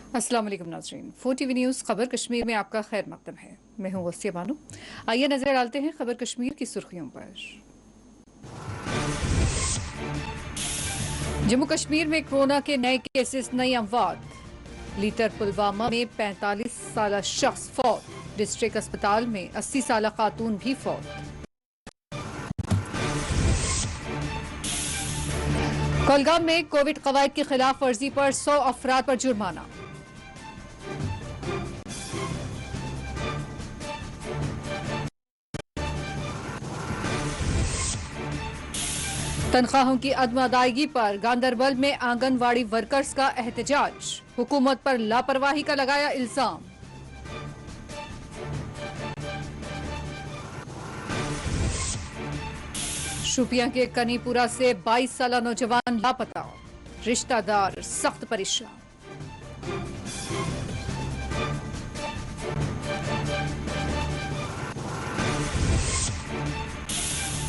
अस्सलाम वालेकुम नाज़रीन, 4 टीवी न्यूज़ खबर कश्मीर में आपका खैर मकदम है। मैं हूँ वसिया बानो। आइए नजर डालते हैं खबर कश्मीर की सुर्खियों पर। जम्मू कश्मीर में कोरोना के नए केसेस, नई अमवात। लीटर पुलवामा में 45 साल शख्स फौत। डिस्ट्रिक्ट अस्पताल में 80 साल खातून भी फौत। कुलगाम में कोविड कवायद की खिलाफ वर्जी पर 100 अफराद पर जुर्माना। तनख्वाहों की अदम अदायगी पर गांदरबल में आंगनवाड़ी वर्कर्स का एहतजाज। हुकूमत पर लापरवाही का लगाया इल्जाम। शोपियां के कनीपुरा से 22 साल नौजवान लापता। रिश्तेदार सख्त परेशान।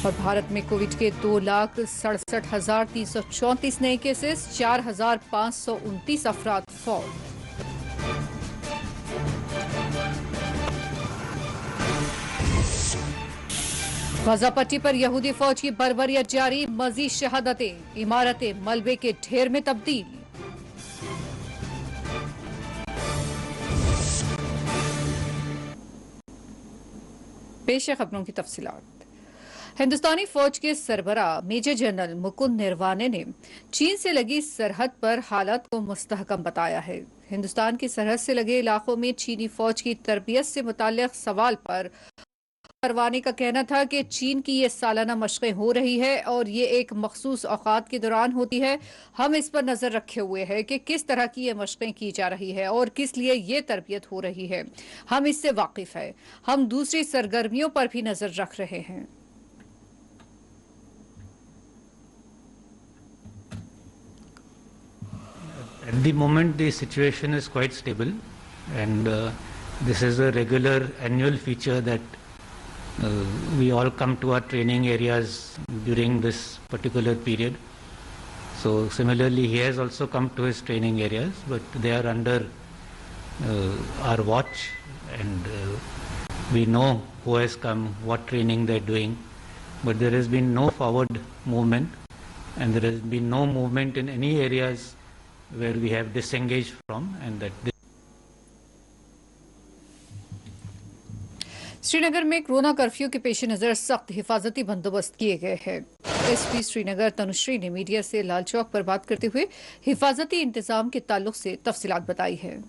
और भारत में कोविड के 2,67,334 नए केसेस, 4,529 अफराद फौत। गजा पट्टी पर यहूदी फौज की बर्बरियत जारी। मजीद शहादतें, इमारतें मलबे के ढेर में तब्दील। पेश है खबरों की तफसीलात। हिंदुस्तानी फौज के सरबराह मेजर जनरल मुकुंद नरवाने ने चीन से लगी सरहद पर हालात को मुस्तहकम बताया है। हिंदुस्तान की सरहद से लगे इलाकों में चीनी फौज की तरबियत से मुताल्लिक सवाल पर नरवाने का कहना था कि चीन की ये सालाना मशक़ें हो रही है और ये एक मखसूस औकात के दौरान होती है। हम इस पर नजर रखे हुए हैं कि किस तरह की ये मशक़ें की जा रही है और किस लिए ये तरबियत हो रही है। हम इससे वाकिफ है। हम दूसरी सरगर्मियों पर भी नजर रख रहे हैं। At the moment, the situation is quite stable, and this is a regular annual feature that we all come to our training areas during this particular period. So similarly, he has also come to his training areas, but they are under our watch, and we know who has come, what training they are doing, but there has been no forward movement, and there has been no movement in any areas where we have disengaged from, and that Srinagar में corona curfew के पेश नज़र सख्त हिफाजती बंदोबस्त किए गए हैं। SP Srinagar Tanushree ने मीडिया से लाल चौक पर बात करते हुए हिफाजती इंतजाम के ताल्लुक से तफसीलात बताई है।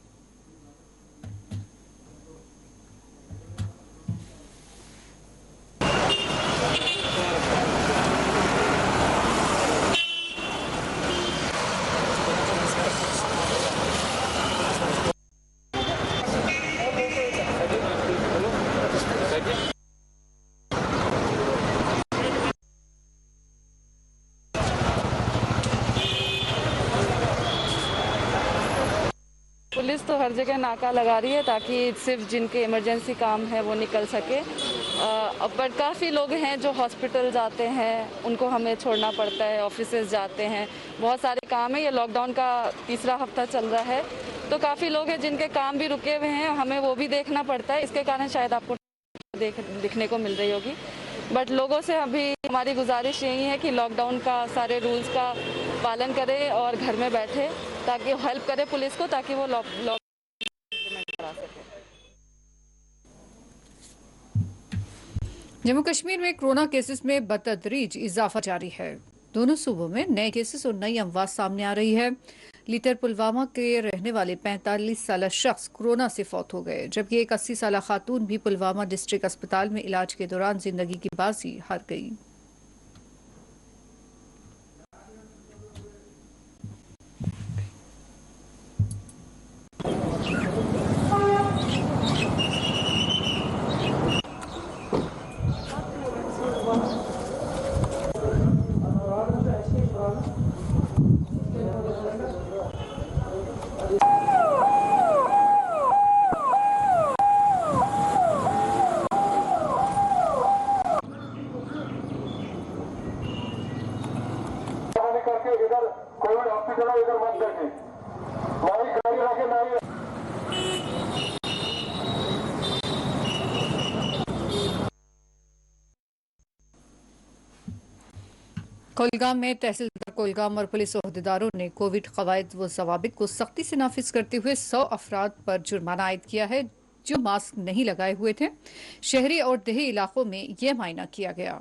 पुलिस तो हर जगह नाका लगा रही है ताकि सिर्फ जिनके इमरजेंसी काम है वो निकल सके। बट काफ़ी लोग हैं जो हॉस्पिटल जाते हैं, उनको हमें छोड़ना पड़ता है, ऑफिसेज जाते हैं, बहुत सारे काम है। ये लॉकडाउन का तीसरा हफ्ता चल रहा है, तो काफ़ी लोग हैं जिनके काम भी रुके हुए हैं, हमें वो भी देखना पड़ता है। इसके कारण शायद आपको दिखने को मिल रही होगी। बट लोगों से अभी हमारी गुजारिश यही है कि लॉकडाउन का सारे रूल्स का पालन करें और घर में बैठे, ताकि हेल्प करे पुलिस को, ताकि वो लॉक इम्प्लीमेंट करा सके। जम्मू कश्मीर में कोरोना केसेस में बतदरीज इजाफा जारी है। दोनों सूबों में नए केसेस और नई अमवात सामने आ रही है। लीटर पुलवामा के रहने वाले 45 साल शख्स कोरोना से फौत हो गए, जबकि एक 80 साल खातून भी पुलवामा डिस्ट्रिक्ट अस्पताल में इलाज के दौरान जिंदगी की बाजी हार गई। कोलगाम में तहसीलदार कोलगाम और पुलिस ओहदेदारों ने कोविड कवायद व जवाबित को सख्ती से नाफिज करते हुए 100 अफराद पर जुर्माना आयद किया है जो मास्क नहीं लगाए हुए थे। शहरी और देही इलाकों में यह मायना किया गया।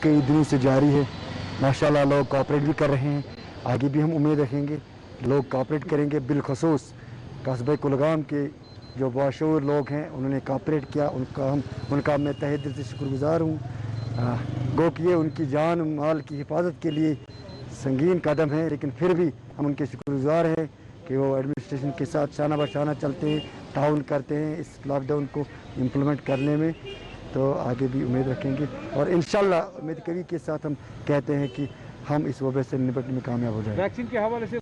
कई दिनों से जारी है। माशाल्लाह लोग कोऑपरेट भी कर रहे हैं, आगे भी हम उम्मीद रखेंगे लोग कोऑपरेट करेंगे। बिलखसूस कस्बे कुलगाम के जो बाशऊर लोग हैं उन्होंने कोऑपरेट किया, उनका मैं तहे दिल से शुक्रगुजार हूँ। गो कि ये उनकी जान माल की हिफाजत के लिए संगीन कदम है, लेकिन फिर भी हम उनके शुक्रगुजार हैं कि वो एडमिनिस्ट्रेशन के साथ शाना बशाना चलते हैं, ताउन करते हैं इस लॉकडाउन को इम्प्लीमेंट करने में। तो आगे भी उम्मीद रखेंगे और इंशाल्लाह उम्मीद करी के साथ हम कहते हैं कि हम इस वबा से निपटने में कामयाब हो जाएंगे। वैक्सीन के हवाले से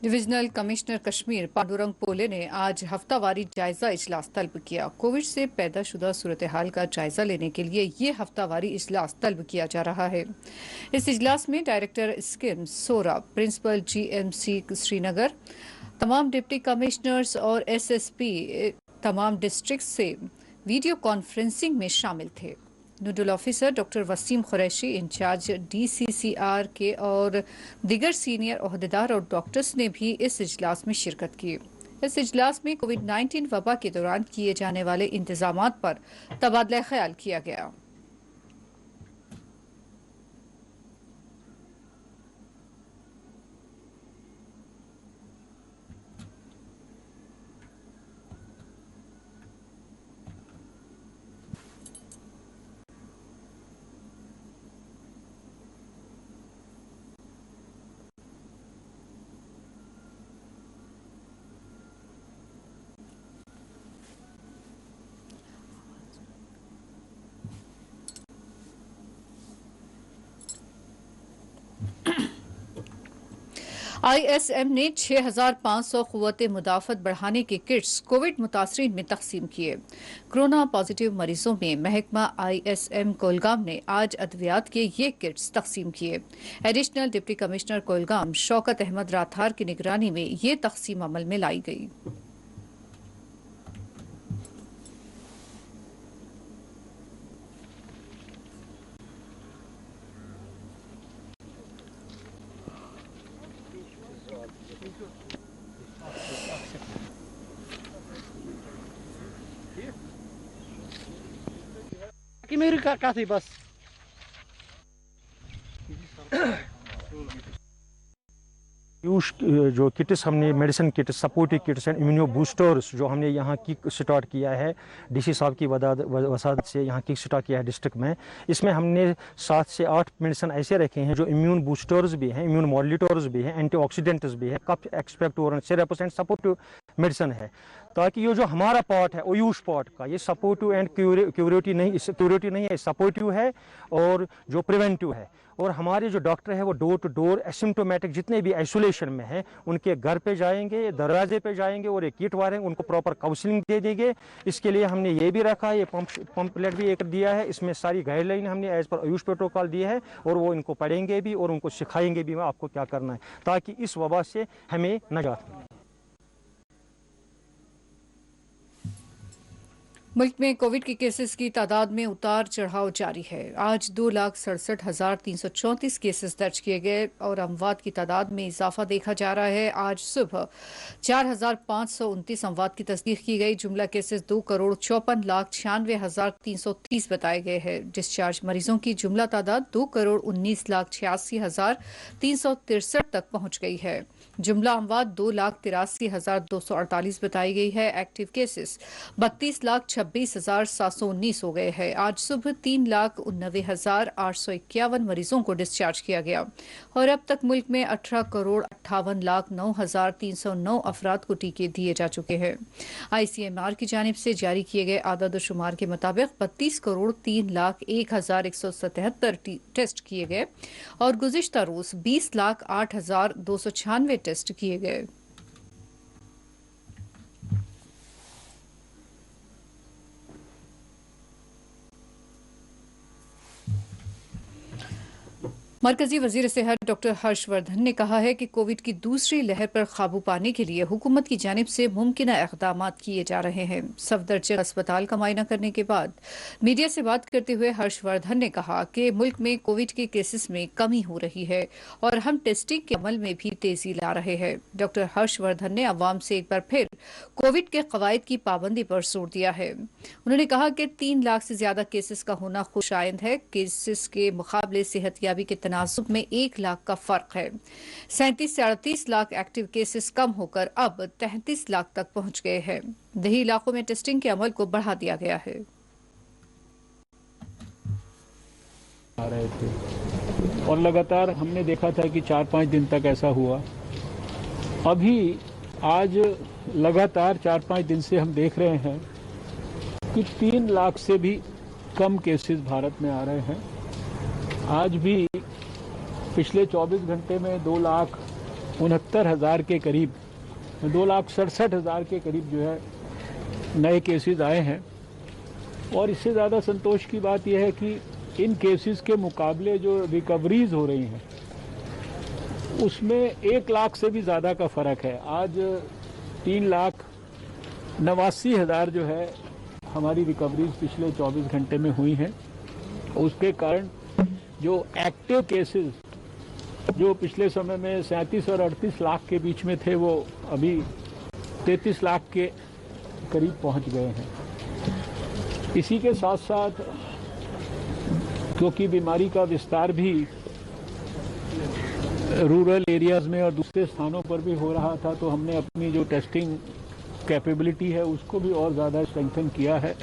डिविजनल कमिश्नर कश्मीर पांडुरंग पोले ने आज हफ्तावारी जायजा इजलास तलब किया। कोविड से पैदाशुदा सूरत हाल का जायजा लेने के लिए ये हफ्तावारी इजलास तलब किया जा रहा है। इस इजलास में director SKIMS Soura, principal GMC Srinagar, तमाम डिप्टी कमिश्नर्स और SSP तमाम डिस्ट्रिक्ट से वीडियो कॉन्फ्रेंसिंग में शामिल थे। Nodal officer doctor Waseem Qureshi, in charge DCCR के और दीगर सीनियर ओहदेदार और डॉक्टर्स ने भी इस इजलास में शिरकत की। इस इजलास में कोविड-19 वबा के दौरान किए जाने वाले इंतजामात पर तबादला ख्याल किया गया। ISM ने 6,500 क़ुव्वत मुदाफ़त बढ़ाने के किट्स कोविड मुतासरीन में तकसीम किए। कोरोना पॉजिटिव मरीजों में महकमा ISM कोलगाम ने आज अद्वियात के ये किट्स तकसीम किए। Additional deputy commissioner Kulgam Shaukat Ahmad Rather की निगरानी में ये तकसीम अमल में लाई गई। कि मेरी का थी बस यूज जो किट्स हमने medicine kits, supportive kits and immuno boosters जो हमने यहाँ किक स्टार्ट किया है DC साहब की वसादत से यहाँ किक स्टार्ट किया है डिस्ट्रिक्ट में। इसमें हमने 7 से 8 मेडिसिन ऐसे रखे हैं जो इम्यून बूस्टर्स भी हैं, इम्यून मॉड्यूलेटर्स भी हैं, एंटीऑक्सीडेंट्स भी है, cough expectorant syrups and supportive medicine है, ताकि ये जो हमारा पार्ट है ओयूश पार्ट का, ये सपोर्टिव एंड क्यूरेटिव नहीं है, सपोर्टिव है और जो प्रिवेंटिव है। और हमारे जो डॉक्टर है वो डोर टू डोर एसिम्प्टोमेटिक जितने भी आइसोलेशन में हैं उनके घर पे जाएंगे, दरवाजे पे जाएंगे और एक किट वाले उनको प्रॉपर काउंसलिंग दे देंगे। इसके लिए हमने ये भी रखा है, ये पंपलेट भी एक दिया है, इसमें सारी गाइडलाइन हमने एज पर आयुष प्रोटोकॉल दिए है और वो इनको पढ़ेंगे भी और उनको सिखाएंगे भी आपको क्या करना है, ताकि इस वबा से हमें नजात मिले। मुल्क में कोविड के केसेस की तादाद में उतार चढ़ाव जारी है। आज 2,67,334 केसेस दर्ज किए गए और अमवात की तादाद में इजाफा देखा जा रहा है। आज सुबह 4,529 अमवात की तस्दीक की गई। जुमला केसेस 2,54,96,330 बताए गए हैं। डिस्चार्ज मरीजों की जुमला तादाद 2,19,86,363 तक पहुंच गई है। जुमला अमवात 2,83,248 बताई गई है। एक्टिव केसेस 32,26,000 26,719 हो गए हैं। आज सुबह 3,89,851 मरीजों को डिस्चार्ज किया गया और अब तक मुल्क में 18,58,09,309 अफराद को टीके दिए जा चुके हैं। ICMR की जानिब से जारी किए गए आदाद-ओ-शुमार के मुताबिक 32,03,01,177 टेस्ट किए गए और गुज़िश्ता रोज 20,08,296 टेस्ट किए गए। मरकजी वजीर सेहत डॉक्टर हर्षवर्धन ने कहा है कि कोविड की दूसरी लहर पर काबू पाने के लिए हुकूमत की जानिब से मुमकिना इक़दाम किए जा रहे हैं। सफदरजंग अस्पताल का मुआयना करने के बाद मीडिया से बात करते हुए हर्षवर्धन ने कहा कि मुल्क में कोविड के केसेस में कमी हो रही है और हम टेस्टिंग के अमल में भी तेजी ला रहे हैं। डॉक्टर हर्षवर्धन ने अवाम से एक बार फिर कोविड के कवायद की पाबंदी पर जोर दिया है। उन्होंने कहा कि 3 लाख से ज्यादा केसेस का होना खुशाइंद है। केसेस के मुकाबले सेहतयाबी के तनासुब में 1 लाख का फर्क है। 37 से 38 लाख एक्टिव केसेस कम होकर अब 33 लाख तक पहुंच गए हैं। दही इलाकों में टेस्टिंग के अमल को बढ़ा दिया गया है। आ रहे थे और लगातार हमने देखा था कि 4-5 दिन तक ऐसा हुआ। अभी आज लगातार 4-5 दिन से हम देख रहे हैं कि 3 लाख से भी कम केसेस भारत में आ रहे हैं। आज भी पिछले 24 घंटे में 2,69,000 के करीब 2,67,000 के करीब जो है नए केसेस आए हैं। और इससे ज़्यादा संतोष की बात यह है कि इन केसेस के मुकाबले जो रिकवरीज हो रही हैं उसमें 1 लाख से भी ज़्यादा का फ़र्क है। आज 3,89,000 जो है हमारी रिकवरीज पिछले 24 घंटे में हुई हैं। उसके कारण जो एक्टिव केसेस जो पिछले समय में 37 और 38 लाख के बीच में थे वो अभी 33 लाख के करीब पहुंच गए हैं। इसी के साथ साथ क्योंकि बीमारी का विस्तार भी रूरल एरियाज में और दूसरे स्थानों पर भी हो रहा था, तो हमने अपनी जो टेस्टिंग कैपेबिलिटी है उसको भी और ज़्यादा स्ट्रेंथन किया है।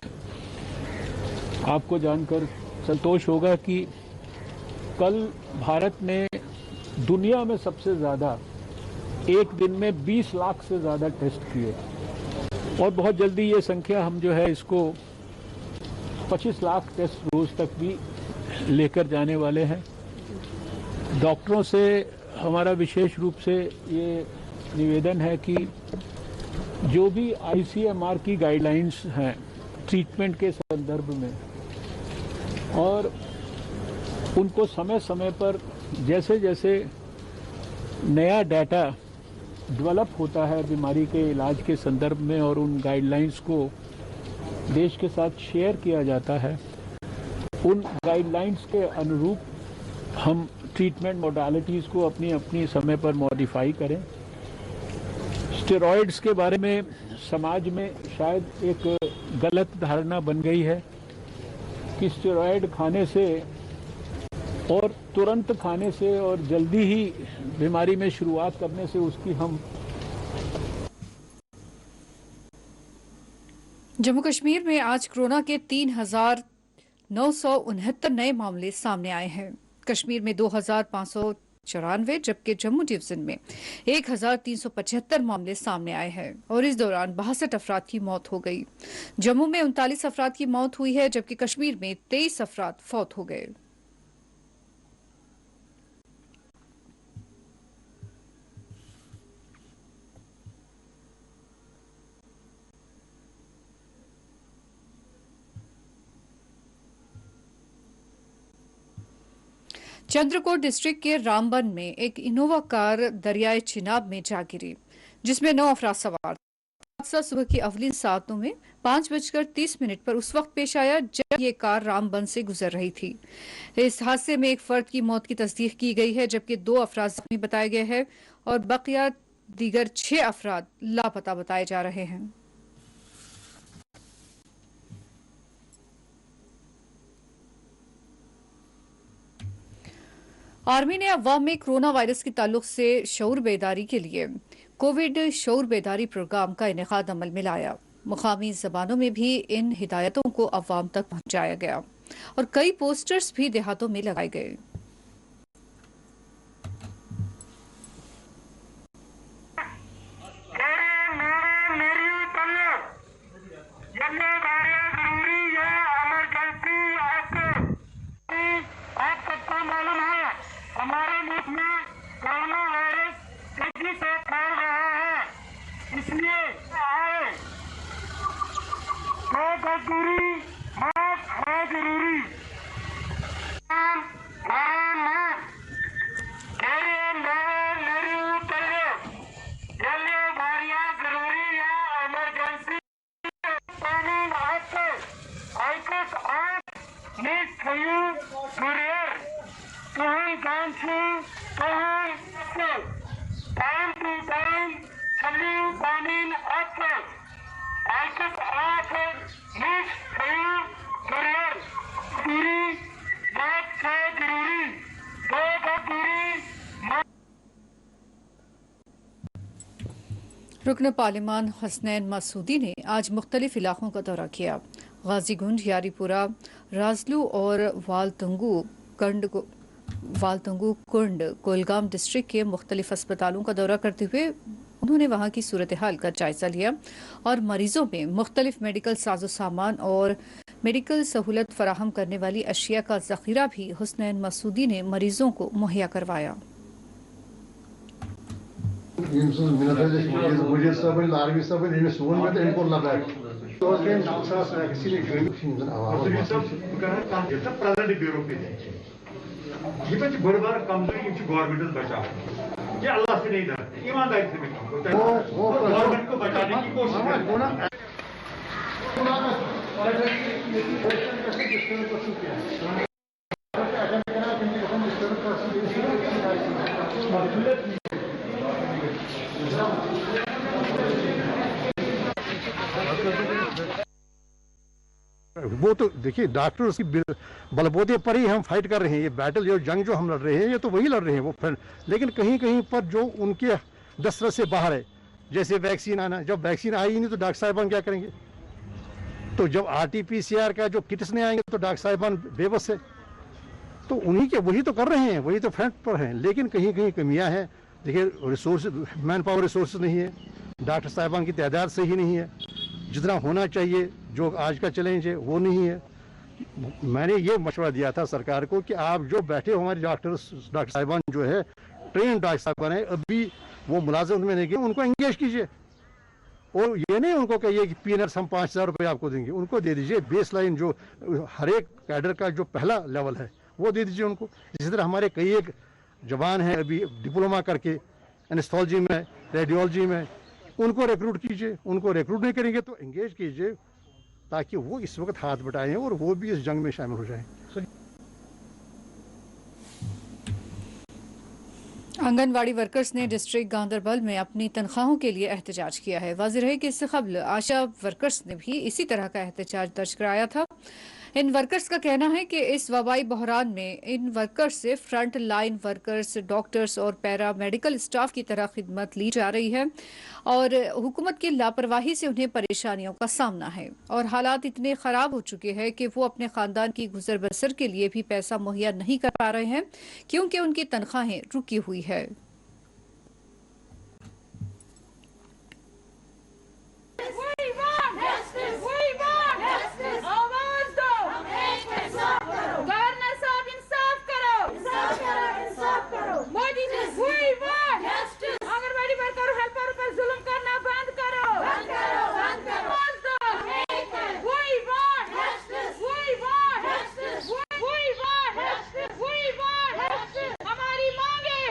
आपको जानकर संतोष होगा कि कल भारत ने दुनिया में सबसे ज़्यादा एक दिन में 20 लाख से ज़्यादा टेस्ट किए और बहुत जल्दी ये संख्या हम जो है इसको 25 लाख टेस्ट रोज़ तक भी लेकर जाने वाले हैं। डॉक्टरों से हमारा विशेष रूप से ये निवेदन है कि जो भी ICMR की गाइडलाइंस हैं ट्रीटमेंट के संदर्भ में और उनको समय समय पर जैसे जैसे नया डाटा डेवलप होता है बीमारी के इलाज के संदर्भ में और उन गाइडलाइंस को देश के साथ शेयर किया जाता है, उन गाइडलाइंस के अनुरूप हम ट्रीटमेंट मोडालिटीज़ को अपनी अपनी समय पर मॉडिफाई करें। स्टेरॉइड्स के बारे में समाज में शायद एक गलत धारणा बन गई है कि स्टेरॉइड खाने से और तुरंत खाने से और जल्दी ही बीमारी में शुरुआत करने से उसकी हम। जम्मू कश्मीर में आज कोरोना के 3,969 नए मामले सामने आए हैं। कश्मीर में 2,594 जबकि जम्मू डिवीजन में 1,375 मामले सामने आए हैं और इस दौरान 62 अफराद की मौत हो गई। जम्मू में 39 अफराद की मौत हुई है जबकि कश्मीर में 23 अफराद फौत हो गए। चंद्रकोट डिस्ट्रिक्ट के रामबन में एक इनोवा कार दरियाए चिनाब में जा गिरी जिसमें 9 अफराद सवार। हादसा सुबह की अवलिन सातों में 5:30 पर उस वक्त पेश आया जब ये कार रामबन से गुजर रही थी। इस हादसे में एक फर्द की मौत की तस्दीक की गई है जबकि 2 अफराद जख्मी बताए गए हैं और बकिया दीगर 6 अफराद लापता बताए जा रहे हैं। आर्मी ने अवाम में कोरोना वायरस के ताल्लुक से शऊर बेदारी के लिए कोविड शऊर बेदारी प्रोग्राम का इनेकाद अमल में लाया। मुकामी जबानों में भी इन हिदायतों को अवाम तक पहुंचाया गया और कई पोस्टर्स भी देहातों में लगाए गए। हमारे मुल्क में कोरोना वायरस तेजी से फैल रहा है, इसलिए आए दो गज दूरी, मास्क है जरूरी। रुकन पार्लिमान हसनैन मसूदी ने आज मुख्तलिफ इलाकों का दौरा किया। गाजीगुंड, यारीपुरा, राजलू और वालतंगू कुंड कोलगाम डिस्ट्रिक्ट के मुख्तलिफ अस्पतालों का दौरा करते हुए उन्होंने वहां की सूरत हाल का जायजा लिया और मरीजों में मुख्तलिफ मेडिकल साजो सामान और मेडिकल सहूलत फराहम करने वाली अशिया का जखीरा भी हसनैन मसूदी ने मरीजों को मुहैया करवाया। ये बड़ बार कमजोरी गवर्नमेंट बचाव ये अल्लाह से नहीं डरते, ईमानदारी से गवर्नमेंट को बचाने की कोशिश वो तो देखिए डॉक्टर्स की बलबूते पर ही हम फाइट कर रहे हैं। ये बैटल जो जंग जो हम लड़ रहे हैं ये तो वही लड़ रहे हैं वो फिर, लेकिन कहीं कहीं पर जो उनके दस्तरस से बाहर है, जैसे वैक्सीन आना, जब वैक्सीन आई ही नहीं तो डॉक्टर साहिबान क्या करेंगे? तो जब RT-PCR का जो किट्स नहीं आएंगे तो डॉक्टर साहिबान बेबस है। तो उन्हीं के वही तो कर रहे हैं, वही तो फ्रंट पर हैं, लेकिन कहीं कहीं कमियां हैं। देखिए रिसोर्स, मैन पावर रिसोर्स नहीं है, डॉक्टर साहिबान की तादाद सही नहीं है, जितना होना चाहिए जो आज का चैलेंज है वो नहीं है। मैंने ये मशवरा दिया था सरकार को कि आप जो बैठे हो हमारे डॉक्टर साहिबान जो है ट्रेन डॉक्टर साहिबान है, अभी वो मुलाजिम में नहीं गए, उनको एंगेज कीजिए और ये नहीं उनको कहिए कि पीनट्स हम 5,000 रुपये आपको देंगे, उनको दे दीजिए बेस लाइन जो हर एक कैडर का जो पहला लेवल है वो दे दीजिए उनको। इसी तरह हमारे कई एक जवान हैं अभी डिप्लोमा करके एनेस्थोलॉजी में, रेडियोलॉजी में, उनको रिक्रूट कीजिए। उनको रिक्रूट नहीं करेंगे तो एंगेज कीजिए ताकि वो इस वक्त हाथ बटाएं और वो भी इस जंग में शामिल हो जाएं। आंगनवाड़ी वर्कर्स ने डिस्ट्रिक्ट गांदरबल में अपनी तनख्वाहों के लिए एहतजाज किया है। वाज़ेह है कि इससे कबल आशा वर्कर्स ने भी इसी तरह का एहतजाज दर्ज कराया था। इन वर्कर्स का कहना है कि इस वबाई बहरान में इन वर्कर्स से फ्रंट लाइन वर्कर्स, डॉक्टर्स और पैरा मेडिकल स्टाफ की तरह खिदमत ली जा रही है और हुकूमत की लापरवाही से उन्हें परेशानियों का सामना है और हालात इतने ख़राब हो चुके हैं कि वो अपने ख़ानदान की गुजर बसर के लिए भी पैसा मुहैया नहीं कर पा रहे हैं क्योंकि उनकी तनख्वाहें रुकी हुई है।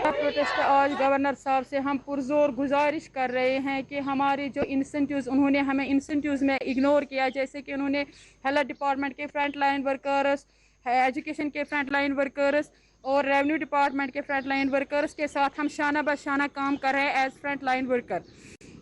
प्रोटेस्ट आज गवर्नर साहब से हम पुरजोर गुजारिश कर रहे हैं कि हमारे जो इंसेंटिव्स, उन्होंने हमें इंसेंटिव्स में इग्नोर किया, जैसे कि उन्होंने हेल्थ डिपार्टमेंट के फ्रंट लाइन वर्कर्स, एजुकेशन के फ्रंट लाइन वर्कर्स और रेवेन्यू डिपार्टमेंट के फ्रंट लाइन वर्कर्स के साथ हम शाना बशाना काम कर रहे हैं एज फ्रंट लाइन वर्कर।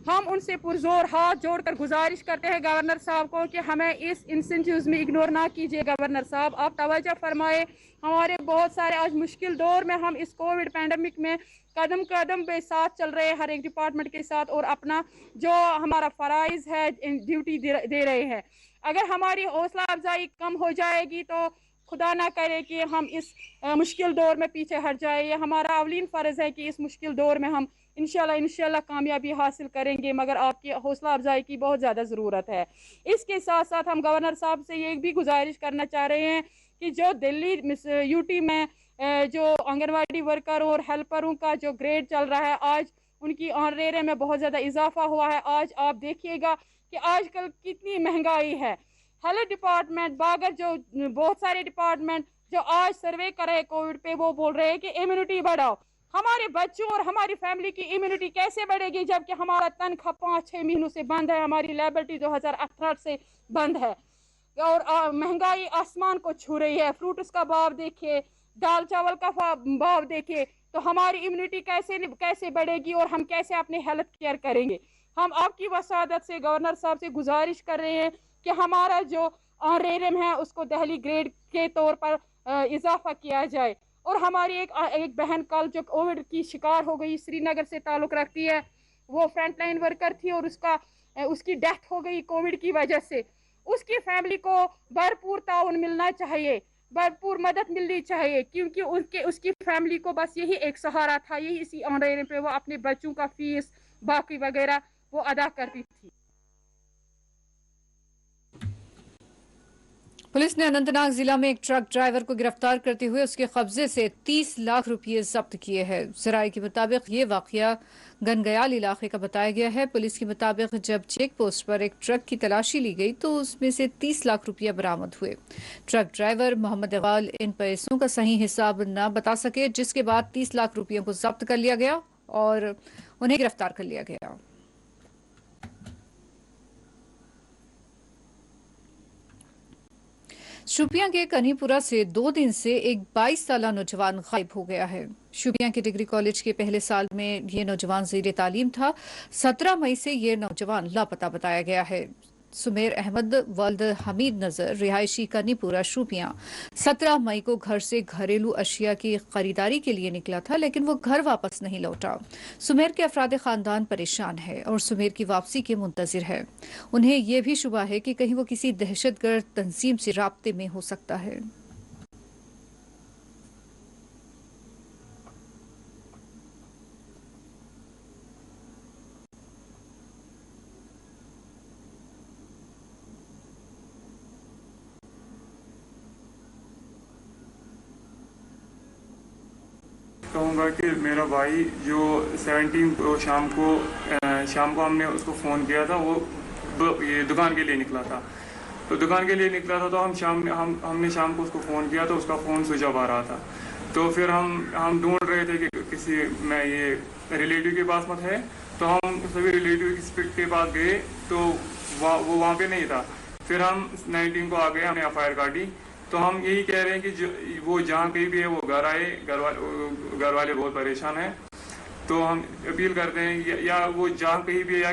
हम उनसे पुरजोर हाथ जोड़कर गुजारिश करते हैं गवर्नर साहब को कि हमें इस इंसेंटिव्स में इग्नोर ना कीजिए। गवर्नर साहब आप तवज्जो फरमाए, हमारे बहुत सारे आज मुश्किल दौर में हम इस कोविड पैंडमिक में कदम कदम पे साथ चल रहे हैं हर एक डिपार्टमेंट के साथ, और अपना जो हमारा फ़राइज़ है ड्यूटी दे रहे हैं। अगर हमारी हौसला अफजाई कम हो जाएगी तो खुदा ना करे कि हम इस मुश्किल दौर में पीछे हट जाए। ये हमारा अवलीन फ़र्ज़ है कि इस मुश्किल दौर में हम इंशाल्लाह कामयाबी हासिल करेंगे, मगर आपकी हौसला अफजाई की बहुत ज़्यादा ज़रूरत है। इसके साथ साथ हम गवर्नर साहब से ये भी गुजारिश करना चाह रहे हैं कि जो दिल्ली यूटी में जो आंगनवाड़ी वर्कर और हेल्परों का जो ग्रेड चल रहा है, आज उनकी ऑनरेरे में बहुत ज़्यादा इजाफा हुआ है। आज आप देखिएगा कि आजकल कितनी महंगाई है। हेल्थ डिपार्टमेंट बागर जो बहुत सारे डिपार्टमेंट जो आज सर्वे कर रहे हैं कोविड पे, वो बोल रहे हैं कि इम्यूनिटी बढ़ाओ। हमारे बच्चों और हमारी फैमिली की इम्यूनिटी कैसे बढ़ेगी जबकि हमारा तनख्वाह 5-6 महीनों से बंद है, हमारी लायबिलिटी 2018 से बंद है, और महंगाई आसमान को छू रही है। फ्रूट्स का भाव देखिए, दाल चावल का भाव देखिए, तो हमारी इम्यूनिटी कैसे बढ़ेगी और हम कैसे अपने हेल्थ केयर करेंगे। हम आपकी वसादत से गवर्नर साहब से गुजारिश कर रहे हैं कि हमारा जो ऑनरेरियम है उसको दिल्ली ग्रेड के तौर पर इजाफा किया जाए। और हमारी एक बहन कल जो कोविड की शिकार हो गई, श्रीनगर से ताल्लुक़ रखती है, वो फ्रंट लाइन वर्कर थी और उसकी डेथ हो गई कोविड की वजह से। उसकी फैमिली को भरपूर ताउन मिलना चाहिए, भरपूर मदद मिलनी चाहिए, क्योंकि उसकी फैमिली को बस यही एक सहारा था, यही इसी ऑनरेरियम पे वो अपने बच्चों का फीस बाकी वगैरह वो अदा करती थी। पुलिस ने अनंतनाग जिला में एक ट्रक ड्राइवर को गिरफ्तार करते हुए उसके कब्जे से 30 लाख रुपए जब्त किए हैं। जराये के मुताबिक ये वाकया गनगयाल इलाके का बताया गया है। पुलिस के मुताबिक जब चेक पोस्ट पर एक ट्रक की तलाशी ली गई तो उसमें से 30 लाख रुपया बरामद हुए। ट्रक ड्राइवर मोहम्मद इकबाल इन पैसों का सही हिसाब न बता सके, जिसके बाद 30 लाख रुपयों को जब्त कर लिया गया और उन्हें गिरफ्तार कर लिया गया। शोपियां के कन्हीपुरा से 2 दिन से एक 22 साला नौजवान गायब हो गया है। शोपियां के डिग्री कॉलेज के पहले साल में ये नौजवान ज़ेरे तालीम था। 17 मई से ये नौजवान लापता बताया गया है। सुमेर अहमद वल्द हमीद नजर रिहायशी कन्हीपुरा शोपियां 17 मई को घर से घरेलू अशिया की खरीदारी के लिए निकला था, लेकिन वो घर वापस नहीं लौटा। सुमेर के अफराद खानदान परेशान है और सुमेर की वापसी के मुंतजिर है। उन्हें यह भी शुबा है कि कहीं वो किसी दहशतगर्द तंजीम से राब्ते में हो सकता है। कहूँगा कि मेरा भाई जो 17 को शाम को हमने उसको फ़ोन किया था, वो ये दुकान के लिए निकला था। तो दुकान के लिए निकला था तो हमने शाम को उसको फ़ोन किया तो उसका फ़ोन स्विच ऑफ आ रहा था। तो फिर हम ढूंढ रहे थे कि किसी में ये रिलेटिव के पास मत है, तो हम सभी रिलेटिव के पास गए तो वो वहाँ पे नहीं था। फिर हम 19 को आ गए, हमने FIR काटी। तो हम यही कह रहे हैं कि वो जहाँ कहीं भी है वो घर आए, घर वाले बहुत परेशान हैं। तो हम अपील करते हैं या वो जहाँ कहीं भी है या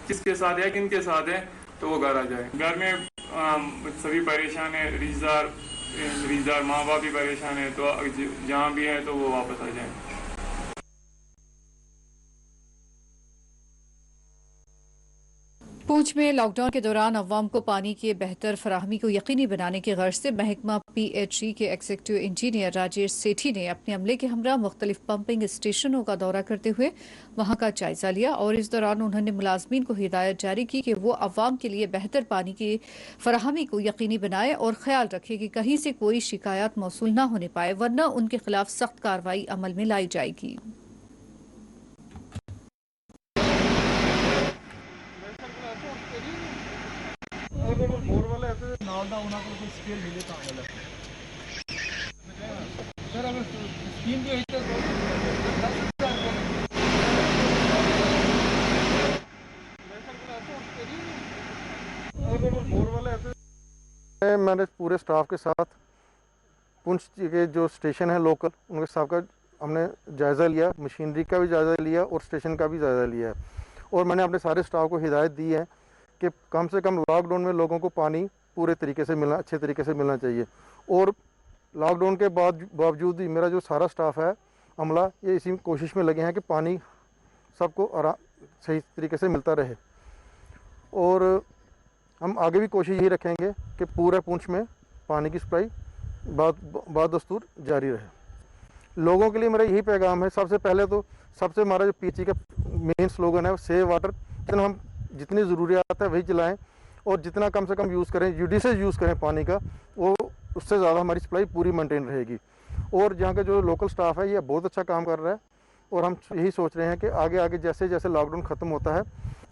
किसके साथ है या किन के साथ है तो वो घर आ जाए। घर में सभी परेशान है, रिश्तेदार माँ बाप भी परेशान है, तो जहाँ भी है तो वो वापस आ जाए। पूंछ में लॉकडाउन के दौरान अवाम को पानी की बेहतर फराहमी को यकीनी बनाने की गर्ज से महकमा PHE के एग्जीक्यूटिव इंजीनियर राजेश सेठी ने अपने अमले के हमरा मुख्तलिफ पंपिंग स्टेशनों का दौरा करते हुए वहां का जायजा लिया और इस दौरान उन्होंने मुलाजमीन को हिदायत जारी की कि वो अवाम के लिए बेहतर पानी की फराहमी को यकीनी बनाए और ख्याल रखे कि कहीं से कोई शिकायत मौसूल न होने पाए, वरना उनके खिलाफ सख्त कार्रवाई अमल में लाई जाएगी। मैंने पूरे स्टाफ के साथ पुंछ के जो स्टेशन है लोकल, उनके स्टाफ का हमने जायज़ा लिया, मशीनरी का भी जायज़ा लिया और स्टेशन का भी जायज़ा लिया। और मैंने अपने सारे स्टाफ को हिदायत दी है कि कम से कम लॉकडाउन में लोगों को पानी पूरे तरीके से मिलना, अच्छे तरीके से मिलना चाहिए। और लॉकडाउन के बावजूद भी मेरा जो सारा स्टाफ है, अमला, ये इसी कोशिश में लगे हैं कि पानी सबको सही तरीके से मिलता रहे। और हम आगे भी कोशिश यही रखेंगे कि पूरे पुंछ में पानी की सप्लाई बादस्तूर जारी रहे। लोगों के लिए मेरा यही पैगाम है, सबसे पहले तो सबसे हमारा जो पीएचई का मेन स्लोगन है, सेव वाटर। हम जितनी ज़रूरियात है वही चलाएँ और जितना कम से कम यूज़ करें, जुडिशियस यूज़ करें पानी का, वो उससे ज़्यादा हमारी सप्लाई पूरी मेंटेन रहेगी। और यहाँ का जो लोकल स्टाफ है ये बहुत अच्छा काम कर रहा है और हम यही सोच रहे हैं कि आगे आगे जैसे जैसे लॉकडाउन ख़त्म होता है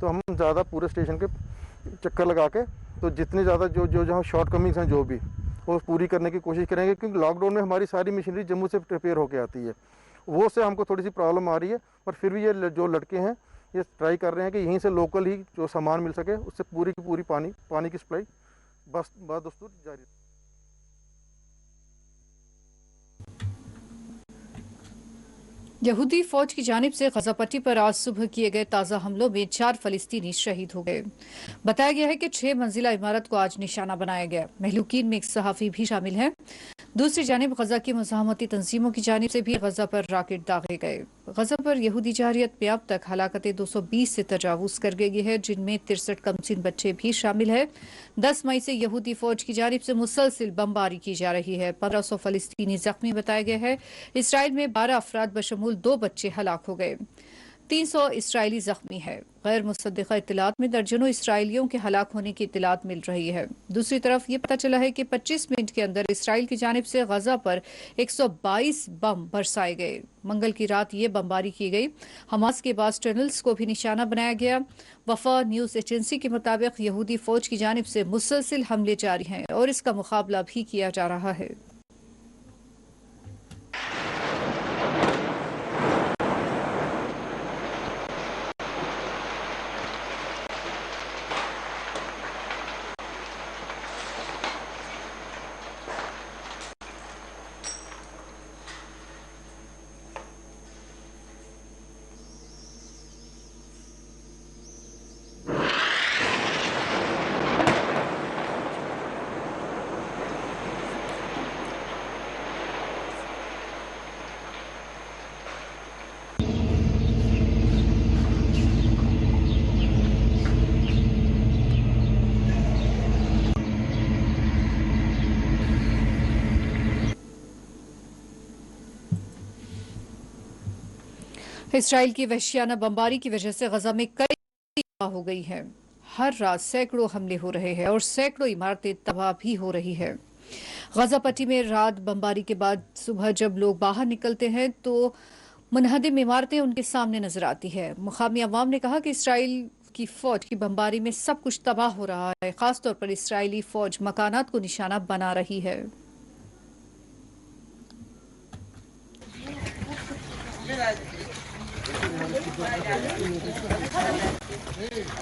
तो हम ज़्यादा पूरे स्टेशन के चक्कर लगा के तो जितनी ज़्यादा जो जहाँ शॉर्ट कमिंग्स हैं जो भी वो पूरी करने की कोशिश करेंगे, क्योंकि लॉकडाउन में हमारी सारी मशीनरी जम्मू से प्रिपेयर होकर आती है। वो से हमको थोड़ी सी प्रॉब्लम आ रही है, पर फिर भी ये जो लड़के हैं ये ट्राई कर रहे हैं कि यहीं से लोकल ही जो सामान मिल सके उससे पूरी की पूरी पानी की सप्लाई बस बादस्तूर जारी। यहूदी फौज की जानिब से गजा पट्टी पर आज सुबह किए गए ताज़ा हमलों में 4 फलस्तीनी शहीद हो गए। बताया गया है कि 6 मंजिला इमारत को आज निशाना बनाया गया। महलूकीन में एक सहाफ़ी भी शामिल है। दूसरी जानिब गजा की मुज़ाहमती तंजीमों की जानिब से भी गजा पर रॉकेट दागे गए। गजा पर यहूदी जारियत में अब तक हलाकतें 220 से तजावुज़ कर गई है, जिनमें 63 कमसिन बच्चे भी शामिल है। 10 मई से यहूदी फौज की जानिब से मुसलसिल बमबारी की जा रही है। 1500 फलस्तीनी जख्मी बताया गया है। इसराइल में 12 अफराद बशमूल 2 बच्चे हलाक हो गए। 300 इसराइली जख्मी है। गैर मुसद्दिक़ा इत्तलात में दर्जनों इसराइलियों के हलाक होने की इत्तलात मिल रही है। दूसरी तरफ ये पता चला है कि 25 मिनट के अंदर इसराइल की जानिब से गजा पर 122 बम बरसाए गए। मंगल की रात ये बमबारी की गई। हमास के बास टनल्स को भी निशाना बनाया गया। वफा न्यूज एजेंसी के मुताबिक यहूदी फौज की जानिब से मुसलसिल हमले जारी हैं और इसका मुकाबला भी किया जा रहा है। इसराइल की वहशियाना बमबारी की वजह से गजा में कई तबाह हो गई हैं। हर रात सैकड़ों हमले हो रहे हैं और सैकड़ों इमारतें तबाह भी हो रही है। गजा पट्टी में रात बमबारी के बाद सुबह जब लोग बाहर निकलते हैं तो मुनहदिम इमारतें उनके सामने नजर आती है। मुकामी अवाम ने कहा कि इसराइल की फौज की बमबारी में सब कुछ तबाह हो रहा है। खासतौर पर इसराइली फौज मकानात को निशाना बना रही है।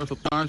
16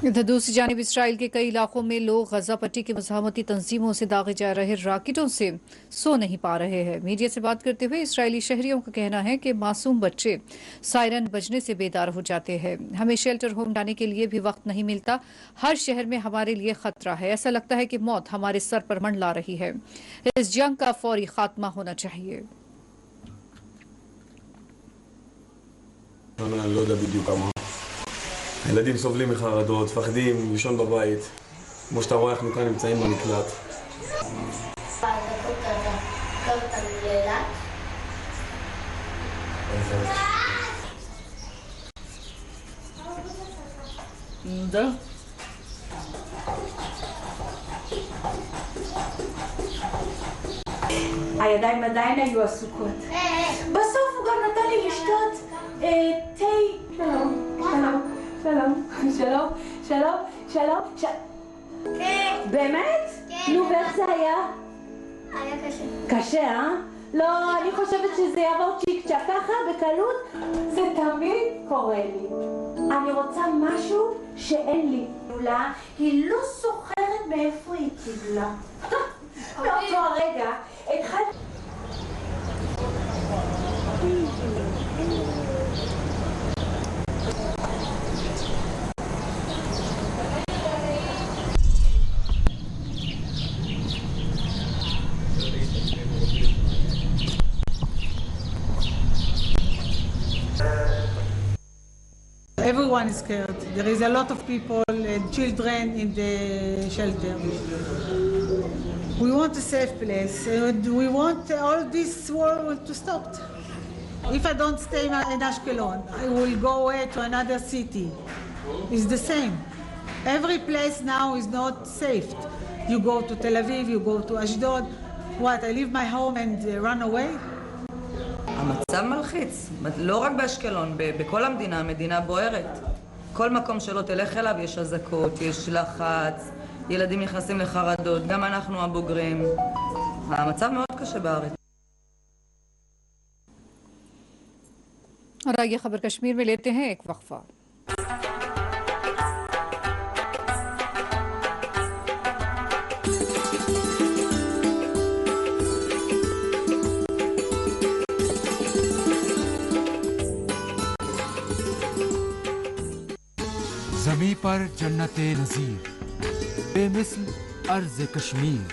इधर दूसरी जानिब इसराइल के कई इलाकों में लोग गजा पट्टी की मज़ाहमती तंजीमों से दागे जा रहे रॉकेटों से सो नहीं पा रहे हैं। मीडिया से बात करते हुए इसराइली शहरियों का कहना है कि मासूम बच्चे सायरन बजने से बेदार हो जाते हैं। हमें शेल्टर होम जाने के लिए भी वक्त नहीं मिलता। हर शहर में हमारे लिए खतरा है। ऐसा लगता है कि मौत हमारे सर पर मंडला रही है। इस जंग का फौरी खात्मा होना चाहिए। הילדים סובלים מחרדות, מפחדים, לישון בבית. כמו שאתה רואה, אנחנו כאן נמצאים במקלט. הידיים עדיין היו עסוקות. בסוף הוא גם נתן לי לשתות תה. שלום. באמת? נו, ואיך זה היה? היה קשה. קשה, אה? לא, אני חושבת שזה יעבור צ'יק צ'ק ככה, בקלות. זה תמיד קורה לי. אני רוצה משהו שאין לי. היא לא זוכרת מאיפה היא קיבלה. באותו הרגע, התחלתי... Everyone is scared. There is a lot of people and children in the shelter. We want a safe place. We want all this war to stop. If I don't stay in Ashkelon, I will go away to another city. It's the same. Every place now is not safe. You go to Tel Aviv, you go to Ashdod. What, I leave my home and run away? המצב מלחיץ, לא רק באשקלון, בכל המדינה, המדינה בוערת. כל מקום שלא תלך אליו יש אזעקות, יש לחץ, ילדים נכנסים לחרדות, גם אנחנו הבוגרים. המצב מאוד קשה בארץ. और आगे खबर कश्मीर में लेते हैं एक वक्फा। ज़मीं पर जन्नते नज़ीर, बेमिसल अर्ज़ कश्मीर,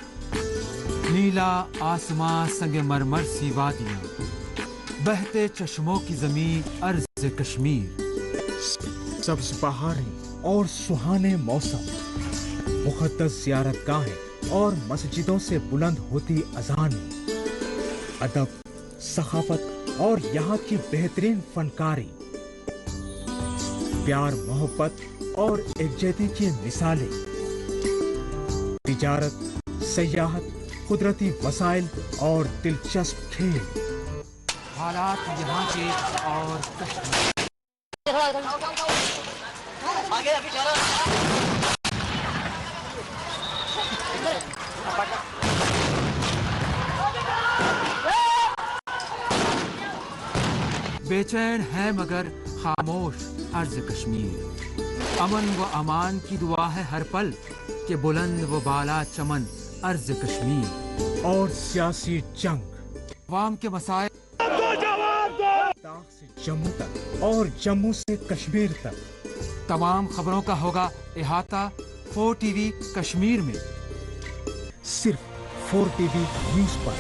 नीला आसमां संगे मरमर सी वादियाँ, बहते चश्मों की ज़मीं अर्ज़ कश्मीर। सब्ज़ पहाड़ें और सुहाने मौसम, मुक़द्दस ज़ियारतगाहें और मस्जिदों से बुलंद होती अज़ानें, अदब, सखाफ़त और यहाँ की बेहतरीन फनकारी, प्यार मोहब्बत और एकजुटता की मिसालें, तिजारत, सयाहत, कुदरती वसाइल और दिलचस्प खेल। हालात यहाँ के और बेचैन है मगर खामोश अर्ज़ कश्मीर। अमन व अमान की दुआ है हर पल के बुलंद व बाला चमन अर्ज़ कश्मीर। और सियासी जंग, अवाम के मसाइल से जम्मू तक और जम्मू से कश्मीर तक तमाम खबरों का होगा इहाता 4 TV कश्मीर में, सिर्फ 4 TV न्यूज़ पर।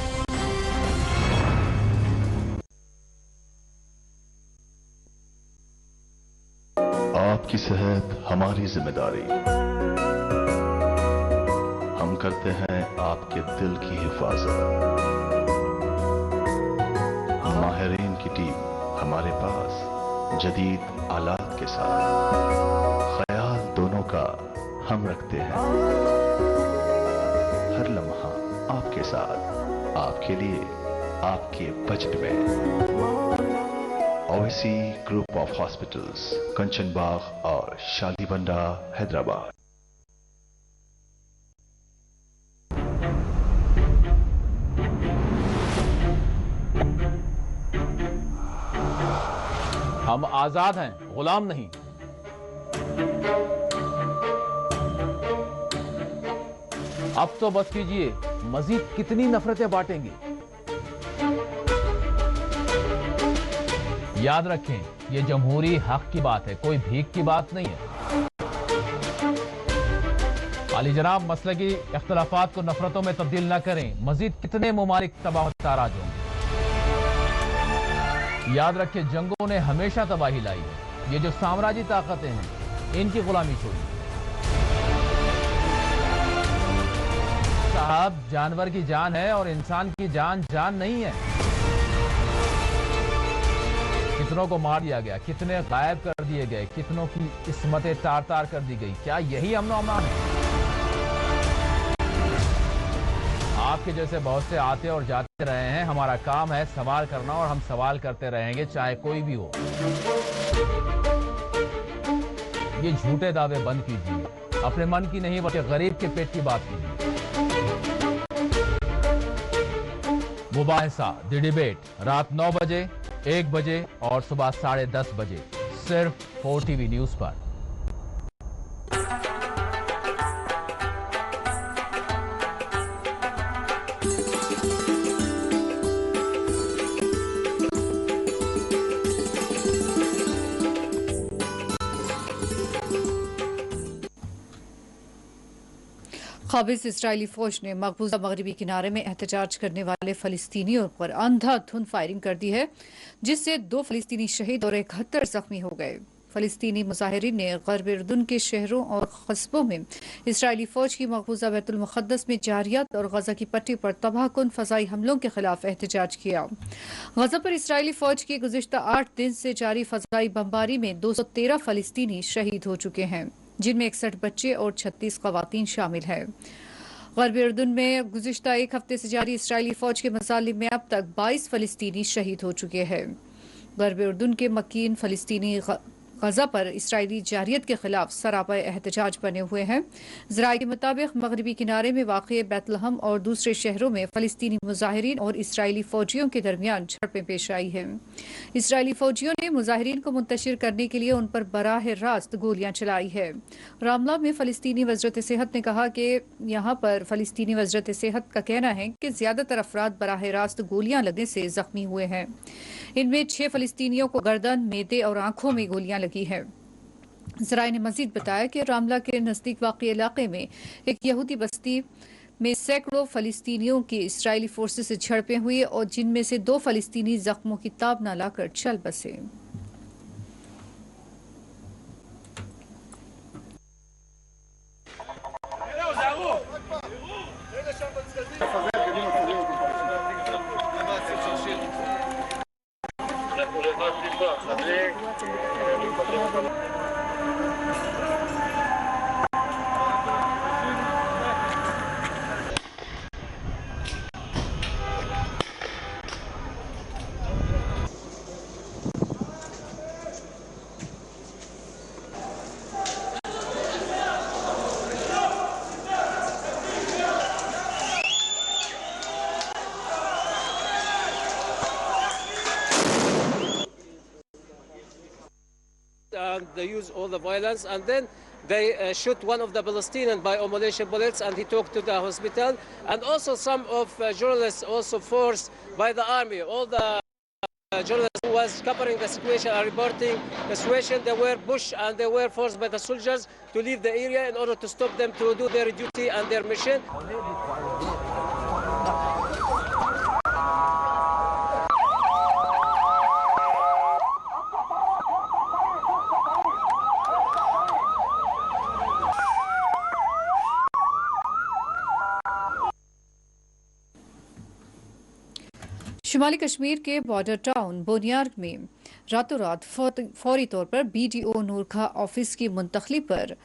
आपकी सेहत हमारी जिम्मेदारी। हम करते हैं आपके दिल की हिफाजत। माहिरीन की टीम हमारे पास जदीद आलात के साथ, ख्याल दोनों का हम रखते हैं। हर लम्हा आपके साथ, आपके लिए, आपके बजट में। ओवैसी ग्रुप ऑफ हॉस्पिटल्स, कंचन बाग और शालीबंडा, हैदराबाद। हम आजाद हैं, गुलाम नहीं। अब तो बस कीजिए, मजीद कितनी नफरतें बांटेंगे। याद रखें, ये जमहूरी हक की बात है, कोई भीख की बात नहीं है। अली जनाब मसलकी इख्तलाफात को नफरतों में तब्दील न करें, मजीद कितने मुमालिक तबाह ताराज होंगे। याद रखें, जंगों ने हमेशा तबाही लाई है। ये जो साम्राज्य ताकतें हैं, इनकी गुलामी छोड़ी। साहब, जानवर की जान है और इंसान की जान जान नहीं है। कितनों को मार दिया गया, कितने गायब कर दिए गए, कितनों की किस्मतें तार तार कर दी गई। क्या यही अमन और अमान है? आपके जैसे बहुत से आते और जाते रहे हैं। हमारा काम है सवाल करना और हम सवाल करते रहेंगे, चाहे कोई भी हो। ये झूठे दावे बंद कीजिए, अपने मन की नहीं बल्कि गरीब के पेट की बात कीजिए। मुबाहिसा द डिबेट रात 9 बजे, 1 बजे और सुबह 10:30 बजे सिर्फ 4TV न्यूज पर। काबिज इजरायली फौज ने मकबूजा मगरबी किनारे में एहतजाज करने वाले फलस्तीनियों पर अंधाधुंध फायरिंग कर दी है, जिससे 2 फलस्तीनी शहीद और 71 जख्मी हो गए। फलस्तीनी मुजाहिरीन ने गर्ब उर्दून के शहरों और कस्बों में इजरायली फौज की मकबूजा बैतुल मुक़द्दस में जारियात और गजा की पट्टी पर तबाहकुन फजाई हमलों के खिलाफ एहतजाज किया। गजा पर इजरायली फौज की गुज़िश्ता 8 दिन से जारी फजाई बमबारी में 213 फलस्तीनी शहीद हो चुके हैं, जिनमें 61 बच्चे और 36 खवातीन शामिल हैं। गर्ब उर्दून में गुज़िश्ता 1 हफ्ते से जारी इजरायली फौज के मसालिब में अब तक 22 फलस्तीनी शहीद हो चुके हैं। गर्ब उर्दून के मकीन फलस्तीनी गजा पर इसराइली जारियत के खिलाफ सरापा एहतजाज बने हुए हैं। ज़राए के मुताबिक मगरबी किनारे में वाक़ बैतलहम और दूसरे शहरों में फलस्तीनी मुजाहिरीन और इसराइली फौजियों के दरमियान झड़पें पेश आई हैं। इसराइली फौजियों ने मुजाहिरीन को मुंतशिर करने के लिए उन पर बराह रास्त गोलियां चलाई है। रामला में फलस्तीनी वज़रत सेहत ने कहा कि यहाँ पर फलस्तीनी वज़रत सेहत का कहना है कि ज़्यादातर अफराद बराह रास्त गोलियां लगने से जख्मी हुए हैं। इनमें 6 फलस्तीनियों को गर्दन, मेदे और आंखों में गोलियां लगी है। ज़राए ने मजीद बताया कि रामला के नज़दीक वाक़ई इलाके में एक यहूदी बस्ती में सैकड़ों फलस्तीनियों की इसराइली फोर्सेस से झड़पें हुई और जिनमें से 2 फलस्तीनी जख्मों की ताब न लाकर चल बसे। They use all the violence, and then they shoot one of the Palestinians by ammunition bullets, and he took to the hospital. And also some of journalists also forced by the army. All the journalists who was covering the situation are reporting the situation. They were pushed and they were forced by the soldiers to leave the area in order to stop them to do their duty and their mission. शुमाली कश्मीर के border town Boniyar में रातों रात फौरी तौर पर BDO नूर खां office की मुंतकली पर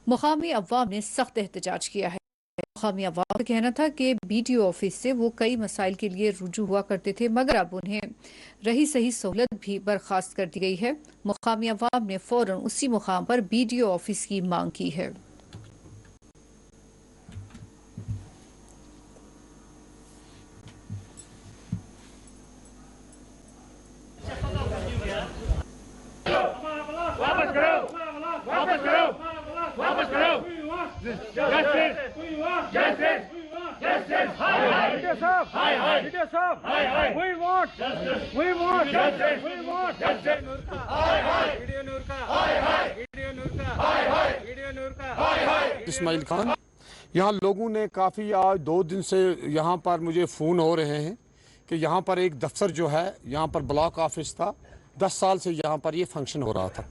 मुकामी अवाम ने सख्त एहतजाज किया है। मुकामी अवाम का कहना था कि BDO ऑफिस से वो कई मसाइल के लिए रुजू हुआ करते थे, मगर अब उन्हें रही सही सहूलत भी बर्खास्त कर दी गई है। मुकामी अवाम ने फौरन उसी मुकाम पर BDO ऑफिस की मांग की है। इस्माइल खान, यहाँ लोगों ने काफ़ी आज 2 दिन से यहाँ पर मुझे फ़ोन हो रहे हैं कि यहाँ पर एक दफ्तर जो है, यहाँ पर ब्लॉक ऑफिस था, 10 साल से यहाँ पर ये फंक्शन हो रहा था।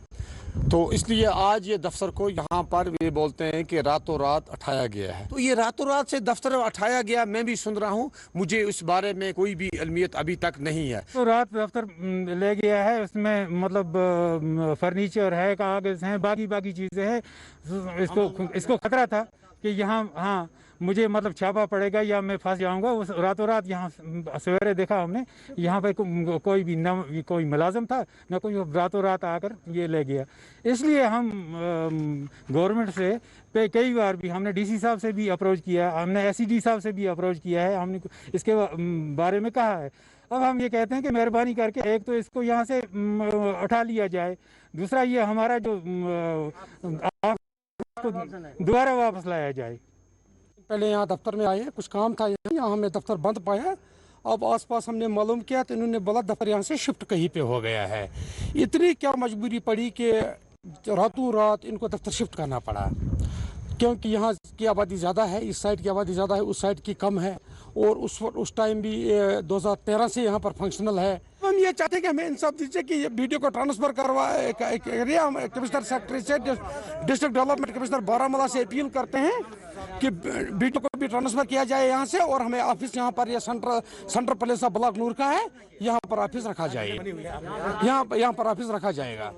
तो इसलिए आज ये दफ्तर को यहाँ पर ये बोलते हैं कि रातों रात उठाया गया है। तो ये रातों रात से दफ्तर उठाया गया, मैं भी सुन रहा हूँ, मुझे इस बारे में कोई भी इल्मियत अभी तक नहीं है। तो रात दफ्तर ले गया है, उसमें मतलब फर्नीचर है, कागज हैं, बाकी चीज़ें हैं। इसको खतरा था कि यहाँ हाँ मुझे मतलब छापा पड़ेगा या मैं फंस जाऊंगा। उस रातों रात यहाँ सवेरे देखा हमने, यहाँ पे कोई भी न कोई मुलाजिम था न कोई, रातों रात आकर ये ले गया। इसलिए हम गवर्नमेंट से कई बार भी हमने डीसी साहब से भी अप्रोच किया, हमने एसईडी साहब से भी अप्रोच किया है, हमने इसके बारे में कहा है। अब हम ये कहते हैं कि मेहरबानी करके एक तो इसको यहाँ से उठा लिया जाए, दूसरा ये हमारा जो दोबारा वापस लाया जाए। पहले यहाँ दफ्तर में आए, कुछ काम था यहाँ हमें दफ्तर बंद पाया। अब आसपास हमने मालूम किया तो इन्होंने बोला दफ्तर यहाँ से शिफ्ट कहीं पे हो गया है। इतनी क्या मजबूरी पड़ी कि रातों रात इनको दफ्तर शिफ्ट करना पड़ा, क्योंकि यहाँ की आबादी ज़्यादा है, इस साइड की आबादी ज़्यादा है, उस साइड की कम है। और उस टाइम भी 2013 से यहाँ पर फंक्शनल है। हम ये चाहते हैं कि हमें इंसाफ दीजिए कि ये वीडियो को ट्रांसफ़र करवाए। हम कमिश्नर सेक्रेटरी से, डिस्ट्रिक्ट डेवलपमेंट कमिश्नर बारामूला से अपील करते हैं कि वीडियो को भी ट्रांसफ़र किया जाए यहाँ से, और हमें ऑफिस यहाँ पर, यह सेंट्रल प्लेस ब्लॉक नूर का है, यहाँ पर ऑफिस रखा जाए, यहाँ पर ऑफिस रखा जाएगा।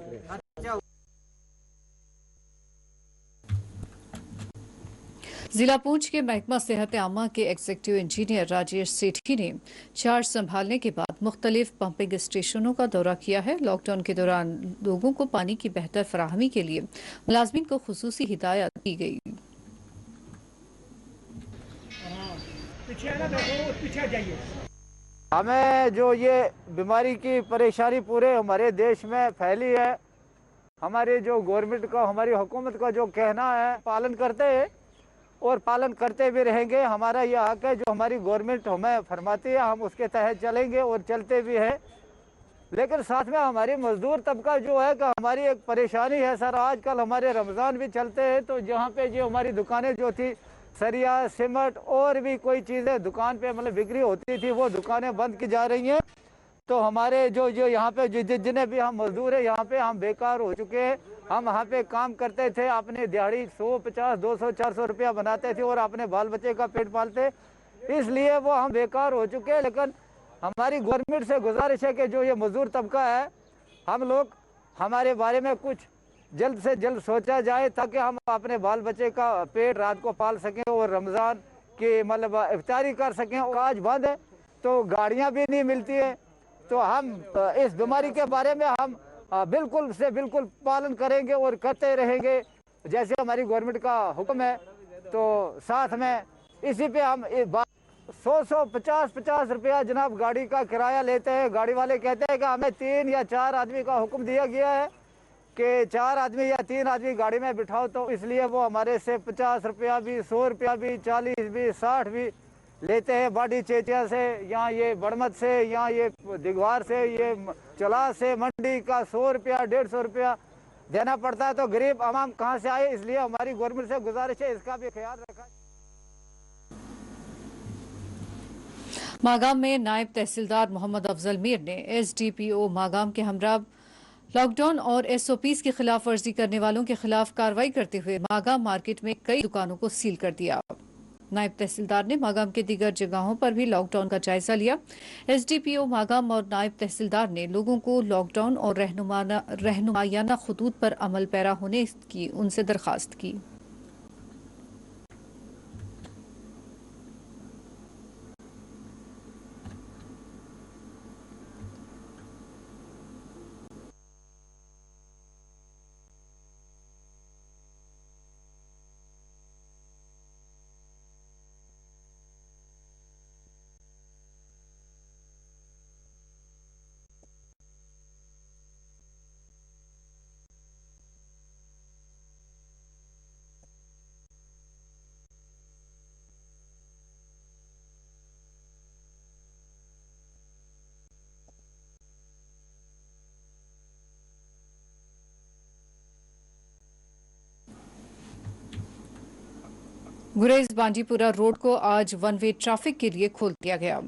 जिला पुंछ के महकमा सेहत आमा के एग्जीक्यूटिव इंजीनियर राजेश सेठी ने चार्ज संभालने के बाद मुख्तलिफ पंपिंग स्टेशनों का दौरा किया है। लॉकडाउन के दौरान लोगों को पानी की बेहतर फराहमी के लिए मुलाजमीन को खुसूसी हिदायत दी गई। हमें जो ये बीमारी की परेशानी पूरे हमारे देश में फैली है, हमारे जो गवर्नमेंट का, हमारी हुकूमत का जो कहना है पालन करते हैं और पालन करते भी रहेंगे। हमारा यह हक है, जो हमारी गवर्नमेंट हमें फरमाती है हम उसके तहत चलेंगे और चलते भी हैं। लेकिन साथ में हमारी मजदूर तबका जो है कि हमारी एक परेशानी है सर, आजकल हमारे रमज़ान भी चलते हैं, तो जहाँ पे जो हमारी दुकानें जो थी सरिया, सीमेंट और भी कोई चीज़ें दुकान पे मतलब बिक्री होती थी, वो दुकानें बंद की जा रही हैं। तो हमारे जो यहाँ पे जितने भी हम मजदूर हैं यहाँ पे हम बेकार हो चुके हैं। हम वहाँ पे काम करते थे, अपने दिहाड़ी 150, 200, 400 रुपया बनाते थे और अपने बाल बच्चे का पेट पालते, इसलिए वो हम बेकार हो चुके हैं। लेकिन हमारी गवर्नमेंट से गुजारिश है कि जो ये मजदूर तबका है, हम लोग हमारे बारे में कुछ जल्द से जल्द सोचा जाए, ताकि हम अपने बाल बच्चे का पेट रात को पाल सकें और रमज़ान की मतलब इफ्तारी कर सकें। आज बंद है तो गाड़ियाँ भी नहीं मिलती हैं, तो हम इस बीमारी के बारे में हम बिल्कुल से बिल्कुल पालन करेंगे और करते रहेंगे जैसे हमारी गवर्नमेंट का हुक्म है। तो साथ में इसी पे हम 100-50 रुपया जनाब गाड़ी का किराया लेते हैं। गाड़ी वाले कहते हैं कि हमें 3 या 4 आदमी का हुक्म दिया गया है कि 4 आदमी या 3 आदमी गाड़ी में बिठाओ, तो इसलिए वो हमारे से 50 रुपया भी, 100 रुपया भी, 40 भी, 60 भी लेते हैं। बाडी चेचिया से, यहाँ ये बड़मत से, यहाँ ये दिगवार से, ये चला से, मंडी का 100 रुपया, 150 रुपया देना पड़ता है। तो गरीब आवाम कहाँ से आए, इसलिए हमारी गवर्नमेंट से गुजारिश है इसका भी ख्याल रखा। मागाम में नायब तहसीलदार मोहम्मद अफजल मीर ने SDPO मागाम के हमरा लॉकडाउन और SOPs की खिलाफ वर्जी करने वालों के खिलाफ कार्रवाई करते हुए मागाम मार्केट में कई दुकानों को सील कर दिया। नायब तहसीलदार ने मागाम के दीगर जगहों पर भी लॉकडाउन का जायजा लिया। SDPO मागाम और नायब तहसीलदार ने लोगों को लॉकडाउन और रहनुमायाना खुतूत पर अमल पैरा होने की उनसे दरखास्त की। गुरेज बांडीपुरा रोड को आज वन वे ट्रैफिक के लिए खोल दिया गया।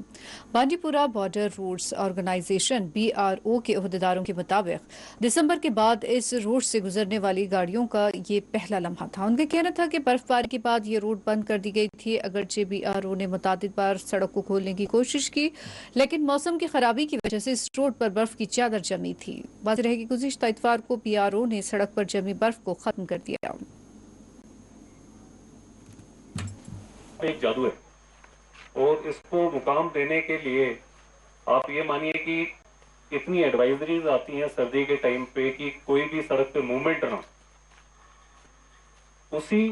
Bandipora border roads organisation BRO के अहदेदारों के मुताबिक दिसंबर के बाद इस रोड से गुजरने वाली गाड़ियों का ये पहला लम्हा था। उनका कहना था कि बर्फबारी के बाद ये रोड बंद कर दी गई थी। अगरचे BRO ने मुतादिद बार सड़क को खोलने की कोशिश की, लेकिन मौसम की खराबी की वजह से इस रोड पर बर्फ की चादर जमी थी। बात रहे कि गुज़िश्ता इतवार को BRO ने सड़क पर जमी बर्फ को खत्म कर दिया। एक जादू है और इसको मुकाम देने के लिए आप ये मानिए कि इतनी एडवाइजरीज आती हैं सर्दी के टाइम पे कि कोई भी सड़क पे मूवमेंट ना, उसी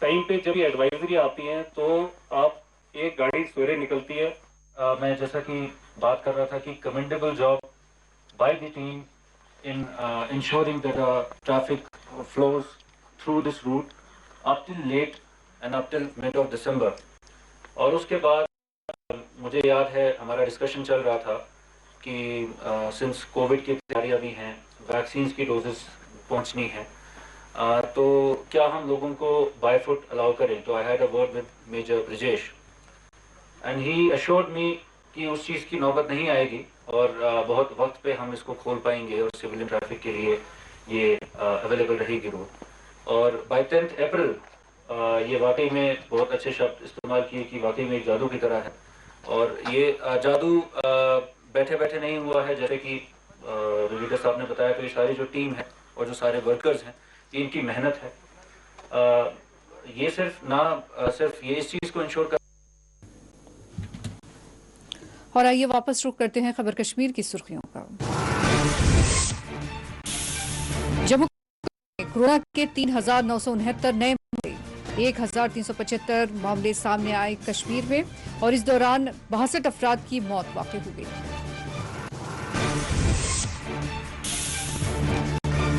टाइम पे जब ये एडवाइजरी आती है तो आप एक गाड़ी सवेरे निकलती है। मैं जैसा कि बात कर रहा था कि commendable job by the team in ensuring that traffic flows through this route up till late and up till mid of December. और उसके बाद मुझे याद है हमारा डिस्कशन चल रहा था कि सिंस कोविड की तैयारियां भी हैं, वैक्सीन की डोजेस पहुंचनी है, तो क्या हम लोगों को बाय फुट अलाउ करें। तो I had a word with major Brijesh and he assured me कि उस चीज़ की नौबत नहीं आएगी और बहुत वक्त पे हम इसको खोल पाएंगे और सिविलियन ट्रैफिक के लिए ये अवेलेबल रहेगी रोड। और बाय 10 अप्रैल ये वाकई में बहुत अच्छे शब्द इस्तेमाल किए कि वाकई में एक जादू की तरह है। और ये जादू बैठे बैठे नहीं हुआ है, जैसे कि लीडर साहब ने बताया। तो ये सारी जो टीम है और जो सारे वर्कर्स हैं, ये इनकी मेहनत है। ये सिर्फ ये इस चीज़ को इंश्योर कर। और आइए वापस रुख करते हैं खबर कश्मीर की सुर्खियों का। जम्मू कोरोना के 3,969 नए 1,375 मामले सामने आए कश्मीर में और इस दौरान 62 अफराद की मौत वाक़ई हो गई।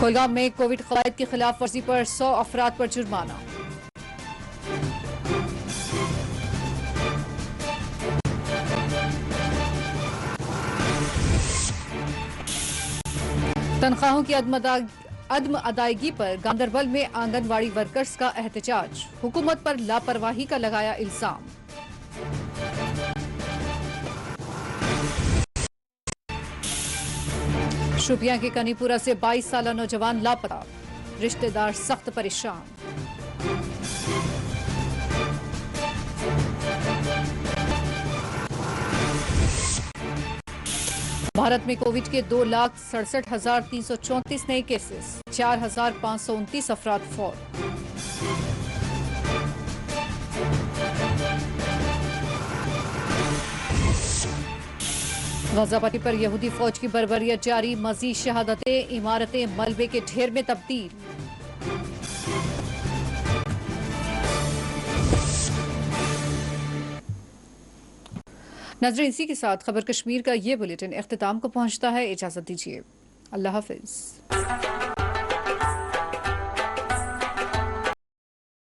कोलगाम में कोविड क़वाइद की खिलाफ वर्जी पर 100 अफराद पर जुर्माना। तनख्वाहों की अदम अदायगी पर गांदरबल में आंगनवाड़ी वर्कर्स का एहतजाज, हुकूमत पर लापरवाही का लगाया इल्जाम। शोपियां के कनीपुरा से 22 साला नौजवान लापता, रिश्तेदार सख्त परेशान। भारत में कोविड के 2,67,334 नए केसेस, 4,529 अफराद फौत। गाजा पट्टी पर यहूदी फौज की बर्बरियत जारी, मजीद शहादतें, इमारतें मलबे के ढेर में तब्दील। नाज़रीन, इसी के साथ खबर कश्मीर का ये बुलेटिन इख्तिताम को पहुंचता है। इजाजत दीजिए, अल्लाह हाफिज।